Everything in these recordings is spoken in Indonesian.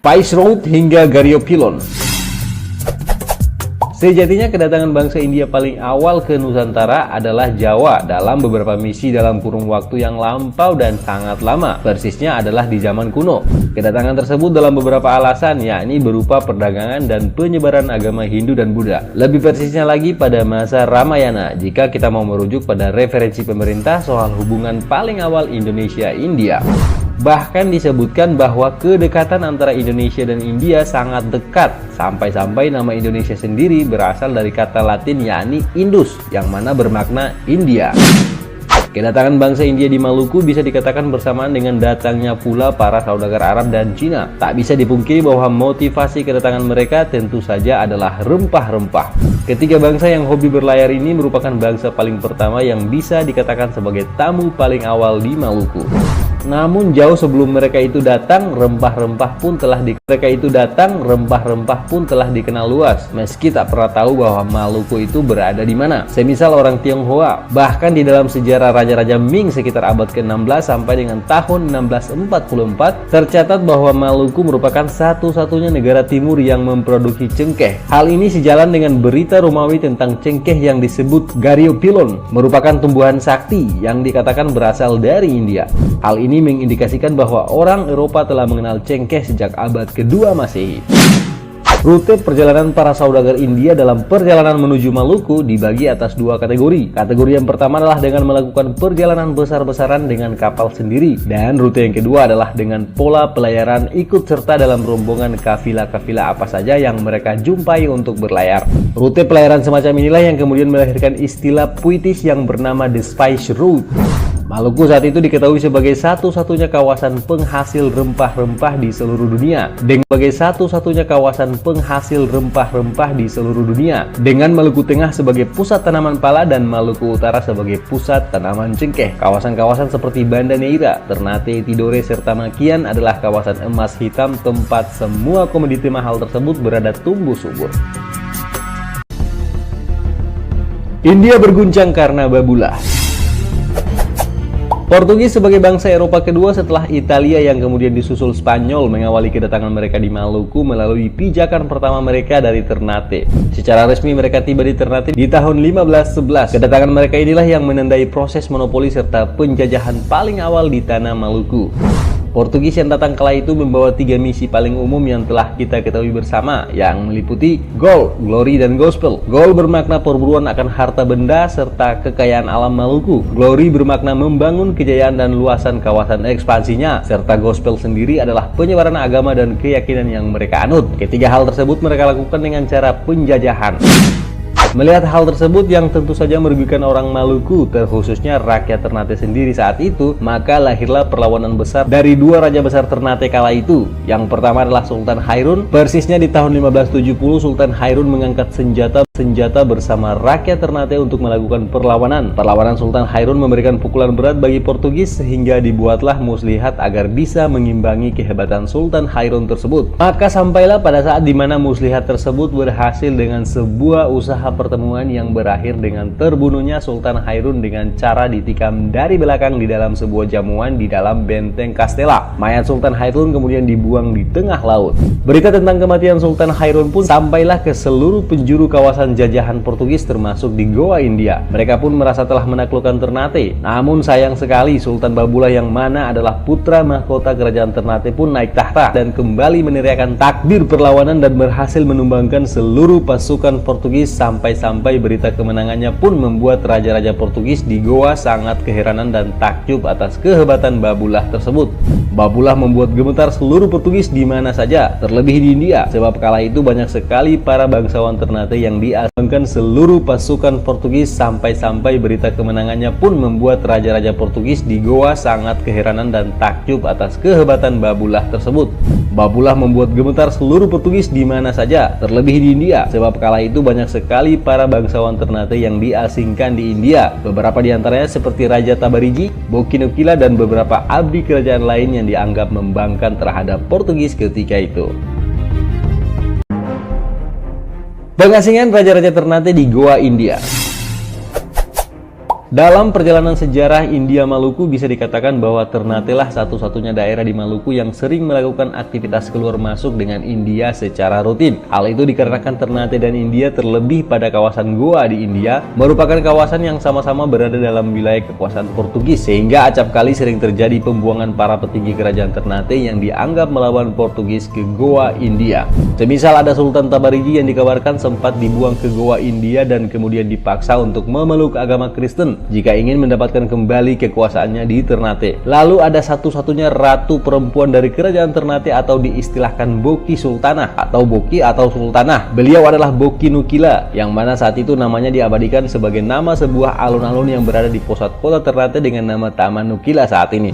Spice Road hingga Gariopilon. Sejatinya kedatangan bangsa India paling awal ke Nusantara adalah Jawa dalam beberapa misi dalam kurun waktu yang lampau dan sangat lama. Persisnya adalah di zaman kuno. Kedatangan tersebut dalam beberapa alasan, yakni berupa perdagangan dan penyebaran agama Hindu dan Buddha. Lebih persisnya lagi pada masa Ramayana, jika kita mau merujuk pada referensi pemerintah soal hubungan paling awal Indonesia-India. Bahkan disebutkan bahwa kedekatan antara Indonesia dan India sangat dekat, sampai-sampai nama Indonesia sendiri berasal dari kata Latin yakni Indus, yang mana bermakna India. Kedatangan bangsa India di Maluku bisa dikatakan bersamaan dengan datangnya pula para saudagar Arab dan Cina. Tak bisa dipungkiri bahwa motivasi kedatangan mereka tentu saja adalah rempah-rempah. Ketiga bangsa yang hobi berlayar ini merupakan bangsa paling pertama yang bisa dikatakan sebagai tamu paling awal di Maluku. Namun jauh sebelum mereka itu datang, rempah-rempah pun telah dikenal luas. Meski tak pernah tahu bahwa Maluku itu berada di mana. Semisal orang Tionghoa, bahkan di dalam sejarah Raja-Raja Ming sekitar abad ke-16 sampai dengan tahun 1644, tercatat bahwa Maluku merupakan satu-satunya negara timur yang memproduksi cengkeh. Hal ini sejalan dengan berita Romawi tentang cengkeh yang disebut Gariopilon, merupakan tumbuhan sakti yang dikatakan berasal dari India. Hal ini mengindikasikan bahwa orang Eropa telah mengenal cengkeh sejak abad kedua Masehi. Rute perjalanan para saudagar India dalam perjalanan menuju Maluku dibagi atas dua kategori. Kategori yang pertama adalah dengan melakukan perjalanan besar-besaran dengan kapal sendiri, dan rute yang kedua adalah dengan pola pelayaran ikut serta dalam rombongan kafilah-kafilah apa saja yang mereka jumpai untuk berlayar. Rute pelayaran semacam inilah yang kemudian melahirkan istilah puitis yang bernama The Spice Route. Maluku saat itu diketahui sebagai satu-satunya kawasan penghasil rempah-rempah di seluruh dunia. Dengan Maluku Tengah sebagai pusat tanaman pala dan Maluku Utara sebagai pusat tanaman cengkeh. Kawasan-kawasan seperti Banda Neira, Ternate, Tidore, serta Makian adalah kawasan emas hitam tempat semua komoditi mahal tersebut berada tumbuh subur. India berguncang karena Babulah. Portugis sebagai bangsa Eropa kedua setelah Italia yang kemudian disusul Spanyol mengawali kedatangan mereka di Maluku melalui pijakan pertama mereka dari Ternate. Secara resmi mereka tiba di Ternate di tahun 1511. Kedatangan mereka inilah yang menandai proses monopoli serta penjajahan paling awal di tanah Maluku. Portugis yang datang kala itu membawa 3 misi paling umum yang telah kita ketahui bersama, yang meliputi Gold, Glory, dan Gospel. Gold bermakna perburuan akan harta benda serta kekayaan alam Maluku. Glory bermakna membangun kejayaan dan luasan kawasan ekspansinya, serta Gospel sendiri adalah penyebaran agama dan keyakinan yang mereka anut. Ketiga hal tersebut mereka lakukan dengan cara penjajahan. Melihat hal tersebut yang tentu saja merugikan orang Maluku, terkhususnya rakyat Ternate sendiri saat itu, maka lahirlah perlawanan besar dari dua raja besar Ternate kala itu. Yang pertama adalah Sultan Hairun. Persisnya di tahun 1570, Sultan Hairun mengangkat senjata bersama rakyat Ternate untuk melakukan perlawanan. Perlawanan Sultan Hairun memberikan pukulan berat bagi Portugis sehingga dibuatlah muslihat agar bisa mengimbangi kehebatan Sultan Hairun tersebut. Maka sampailah pada saat dimana muslihat tersebut berhasil dengan sebuah usaha pertemuan yang berakhir dengan terbunuhnya Sultan Hairun dengan cara ditikam dari belakang di dalam sebuah jamuan di dalam benteng Castella. Mayat Sultan Hairun kemudian dibuang di tengah laut. Berita tentang kematian Sultan Hairun pun sampailah ke seluruh penjuru kawasan jajahan Portugis termasuk di Goa, India. Mereka pun merasa telah menaklukkan Ternate. Namun sayang sekali Sultan Babulah yang mana adalah putra mahkota kerajaan Ternate pun naik tahta dan kembali meneriakkan takbir perlawanan dan berhasil menumbangkan seluruh pasukan Portugis sampai berita kemenangannya pun membuat raja-raja Portugis di Goa sangat keheranan dan takjub atas kehebatan Babulah tersebut. Babulah membuat gemetar seluruh Portugis di mana saja, terlebih di India, sebab kala itu banyak sekali para bangsawan Ternate yang diasingkan seluruh pasukan Portugis sampai berita kemenangannya pun membuat raja-raja Portugis di Goa sangat keheranan dan takjub atas kehebatan Babulah tersebut. Babulah membuat gemetar seluruh Portugis di mana saja, terlebih di India, sebab kala itu banyak sekali para bangsawan Ternate yang diasingkan di India. Beberapa di antaranya seperti Raja Tabarigi, Bokinokila, dan beberapa abdi kerajaan lain yang dianggap membangkang terhadap Portugis ketika itu. Pengasingan raja-raja Ternate di Goa, India. Dalam perjalanan sejarah India Maluku bisa dikatakan bahwa Ternate lah satu-satunya daerah di Maluku yang sering melakukan aktivitas keluar masuk dengan India secara rutin. Hal itu dikarenakan Ternate dan India terlebih pada kawasan Goa di India merupakan kawasan yang sama-sama berada dalam wilayah kekuasaan Portugis, sehingga acap kali sering terjadi pembuangan para petinggi kerajaan Ternate yang dianggap melawan Portugis ke Goa India. Semisal ada Sultan Tabarigi yang dikabarkan sempat dibuang ke Goa India dan kemudian dipaksa untuk memeluk agama Kristen jika ingin mendapatkan kembali kekuasaannya di Ternate. Lalu ada satu-satunya ratu perempuan dari kerajaan Ternate atau diistilahkan Boki Sultanah atau Boki atau Sultanah. Beliau adalah Boki Nukila, yang mana saat itu namanya diabadikan sebagai nama sebuah alun-alun yang berada di pusat kota Ternate dengan nama Taman Nukila saat ini.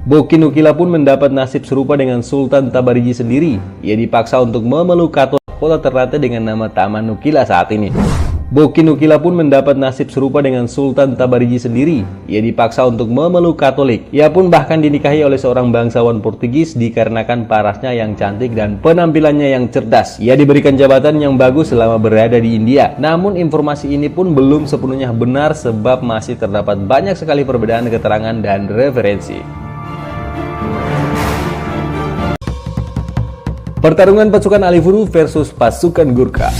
Boki Nukila pun mendapat nasib serupa dengan Sultan Tabarigi sendiri. Ia dipaksa untuk memeluk kota Ternate dengan nama Taman Nukila saat ini. Boki Nukila pun mendapat nasib serupa dengan Sultan Tabarigi sendiri. Ia dipaksa untuk memeluk Katolik. Ia pun bahkan dinikahi oleh seorang bangsawan Portugis dikarenakan parasnya yang cantik dan penampilannya yang cerdas. Ia diberikan jabatan yang bagus selama berada di India. Namun informasi ini pun belum sepenuhnya benar sebab masih terdapat banyak sekali perbedaan keterangan dan referensi. Pertarungan pasukan Alifuru versus pasukan Gurkha.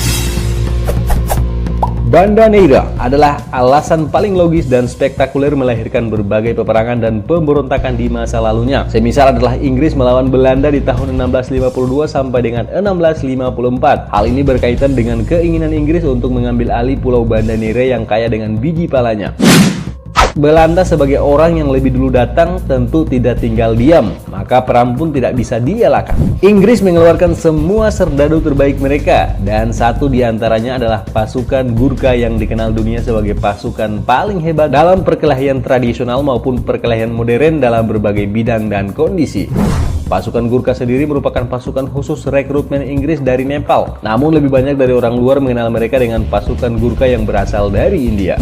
Banda Neira adalah alasan paling logis dan spektakuler melahirkan berbagai peperangan dan pemberontakan di masa lalunya. Semisal adalah Inggris melawan Belanda di tahun 1652 sampai dengan 1654. Hal ini berkaitan dengan keinginan Inggris untuk mengambil alih Pulau Banda Neira yang kaya dengan biji palanya. Belanda sebagai orang yang lebih dulu datang tentu tidak tinggal diam, maka perang pun tidak bisa dielakkan. Inggris mengeluarkan semua serdadu terbaik mereka, dan satu diantaranya adalah pasukan Gurkha yang dikenal dunia sebagai pasukan paling hebat dalam perkelahian tradisional maupun perkelahian modern dalam berbagai bidang dan kondisi. Pasukan Gurkha sendiri merupakan pasukan khusus rekrutmen Inggris dari Nepal, namun lebih banyak dari orang luar mengenal mereka dengan pasukan Gurkha yang berasal dari India.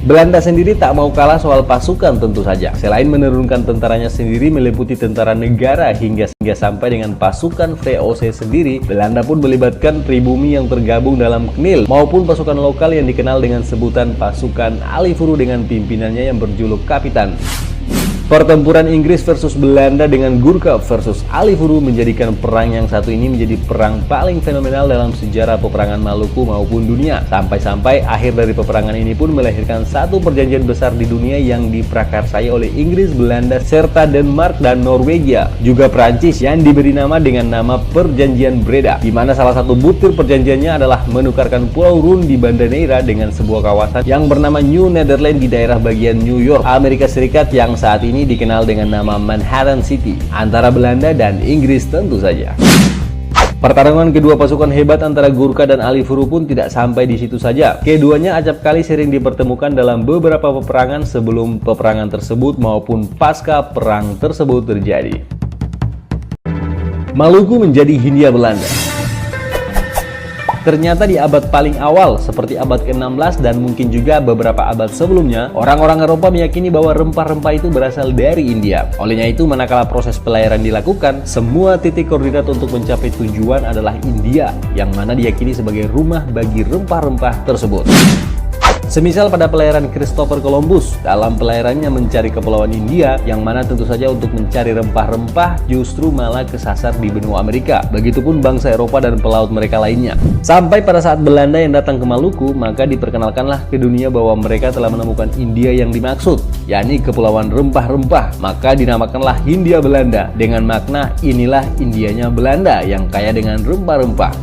Belanda sendiri tak mau kalah soal pasukan tentu saja. Selain menurunkan tentaranya sendiri meliputi tentara negara hingga sampai dengan pasukan VOC sendiri, Belanda pun melibatkan pribumi yang tergabung dalam KNIL maupun pasukan lokal yang dikenal dengan sebutan pasukan Alifuru dengan pimpinannya yang berjuluk Kapitan. Pertempuran Inggris versus Belanda dengan Gurkha versus Alifuru menjadikan perang yang satu ini menjadi perang paling fenomenal dalam sejarah peperangan Maluku maupun dunia. Sampai-sampai akhir dari peperangan ini pun melahirkan satu perjanjian besar di dunia yang diprakarsai oleh Inggris, Belanda, serta Denmark dan Norwegia. Juga Prancis yang diberi nama dengan nama Perjanjian Breda, di mana salah satu butir perjanjiannya adalah menukarkan Pulau Run di Banda Neira dengan sebuah kawasan yang bernama New Netherlands di daerah bagian New York, Amerika Serikat yang saat ini dikenal dengan nama Manhattan City, antara Belanda dan Inggris tentu saja. Pertarungan kedua pasukan hebat antara Gurkha dan Alifuru pun tidak sampai di situ saja. Keduanya acap kali sering dipertemukan dalam beberapa peperangan sebelum peperangan tersebut maupun pasca perang tersebut terjadi. Maluku menjadi Hindia Belanda. Ternyata di abad paling awal, seperti abad ke-16 dan mungkin juga beberapa abad sebelumnya, orang-orang Eropa meyakini bahwa rempah-rempah itu berasal dari India. Olehnya itu, manakala proses pelayaran dilakukan, semua titik koordinat untuk mencapai tujuan adalah India, yang mana diyakini sebagai rumah bagi rempah-rempah tersebut. Semisal pada pelayaran Christopher Columbus, dalam pelayarannya mencari kepulauan India, yang mana tentu saja untuk mencari rempah-rempah justru malah kesasar di benua Amerika. Begitupun bangsa Eropa dan pelaut mereka lainnya. Sampai pada saat Belanda yang datang ke Maluku, maka diperkenalkanlah ke dunia bahwa mereka telah menemukan India yang dimaksud, yakni kepulauan rempah-rempah. Maka dinamakanlah Hindia Belanda, dengan makna inilah Indianya Belanda yang kaya dengan rempah-rempah.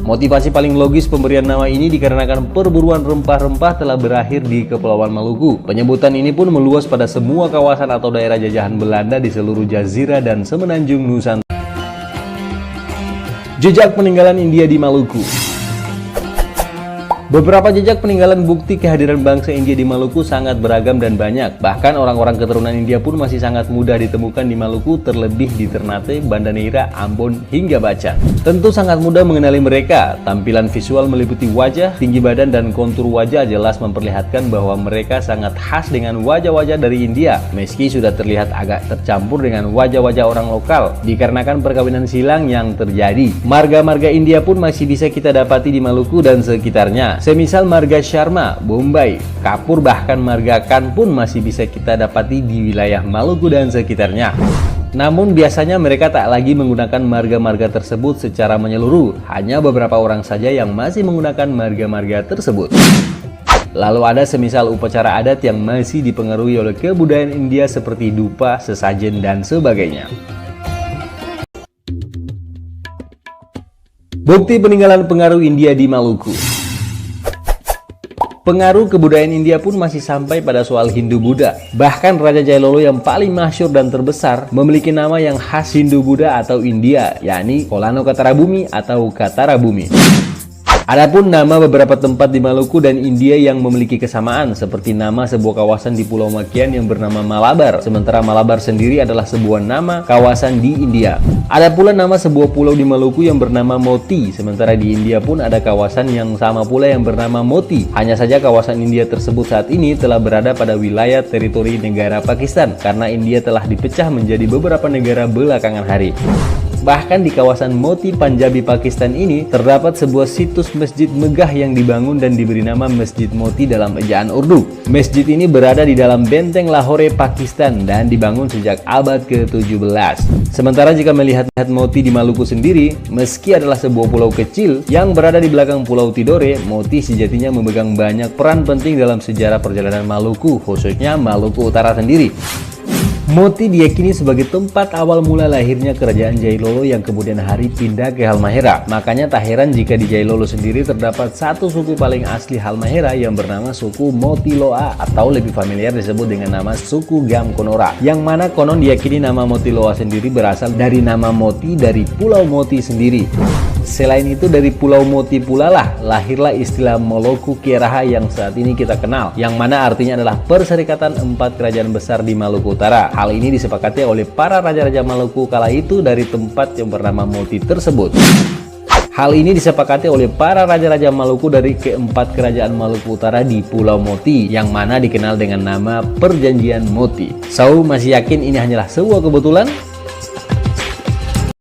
Motivasi paling logis pemberian nama ini dikarenakan perburuan rempah-rempah telah berakhir di Kepulauan Maluku. Penyebutan ini pun meluas pada semua kawasan atau daerah jajahan Belanda di seluruh jazirah dan semenanjung Nusantara. Jejak peninggalan India di Maluku. Beberapa jejak peninggalan bukti kehadiran bangsa India di Maluku sangat beragam dan banyak. Bahkan orang-orang keturunan India pun masih sangat mudah ditemukan di Maluku, terlebih di Ternate, Banda Neira, Ambon, hingga Bacan. Tentu sangat mudah mengenali mereka. Tampilan visual meliputi wajah, tinggi badan, dan kontur wajah jelas memperlihatkan bahwa mereka sangat khas dengan wajah-wajah dari India. Meski sudah terlihat agak tercampur dengan wajah-wajah orang lokal, dikarenakan perkawinan silang yang terjadi. Marga-marga India pun masih bisa kita dapati di Maluku dan sekitarnya. lainnya. Semisal marga Sharma, Bombay, Kapur, bahkan marga Kan pun masih bisa kita dapati di wilayah Maluku dan sekitarnya. Namun biasanya mereka tak lagi menggunakan marga-marga tersebut secara menyeluruh, hanya beberapa orang saja yang masih menggunakan marga-marga tersebut. Lalu ada semisal upacara adat yang masih dipengaruhi oleh kebudayaan India seperti dupa, sesajen, dan sebagainya. Bukti peninggalan pengaruh India di Maluku. Pengaruh kebudayaan India pun masih sampai pada soal Hindu-Buddha. Bahkan Raja Jailolo yang paling masyhur dan terbesar memiliki nama yang khas Hindu-Buddha atau India, yakni Kolano Katarabumi atau Katarabumi. Adapun nama beberapa tempat di Maluku dan India yang memiliki kesamaan, seperti nama sebuah kawasan di Pulau Makian yang bernama Malabar, sementara Malabar sendiri adalah sebuah nama kawasan di India. Ada pula nama sebuah pulau di Maluku yang bernama Moti, sementara di India pun ada kawasan yang sama pula yang bernama Moti. Hanya saja kawasan India tersebut saat ini telah berada pada wilayah teritori negara Pakistan, karena India telah dipecah menjadi beberapa negara belakangan hari. Bahkan di kawasan Moti, Panjabi, Pakistan ini terdapat sebuah situs masjid megah yang dibangun dan diberi nama Masjid Moti dalam ejaan Urdu. Masjid ini berada di dalam benteng Lahore, Pakistan dan dibangun sejak abad ke-17. Sementara jika melihat Moti di Maluku sendiri, meski adalah sebuah pulau kecil yang berada di belakang Pulau Tidore, Moti sejatinya memegang banyak peran penting dalam sejarah perjalanan Maluku, khususnya Maluku Utara sendiri. Moti diyakini sebagai tempat awal mula lahirnya kerajaan Jailolo yang kemudian hari pindah ke Halmahera. Makanya tak heran jika di Jailolo sendiri terdapat satu suku paling asli Halmahera yang bernama suku Motiloa atau lebih familiar disebut dengan nama suku Gamkonora. Yang mana konon diyakini nama Motiloa sendiri berasal dari nama Moti dari Pulau Moti sendiri. Selain itu dari Pulau Moti pula lah lahirlah istilah Moloku Kieraha yang saat ini kita kenal, yang mana artinya adalah perserikatan 4 kerajaan besar di Maluku Utara. Hal ini disepakati oleh para raja-raja Maluku kala itu dari tempat yang bernama Moti tersebut. Hal ini disepakati oleh para raja-raja Maluku dari keempat kerajaan Maluku Utara di Pulau Moti, yang mana dikenal dengan nama Perjanjian Moti. So, masih yakin ini hanyalah sebuah kebetulan?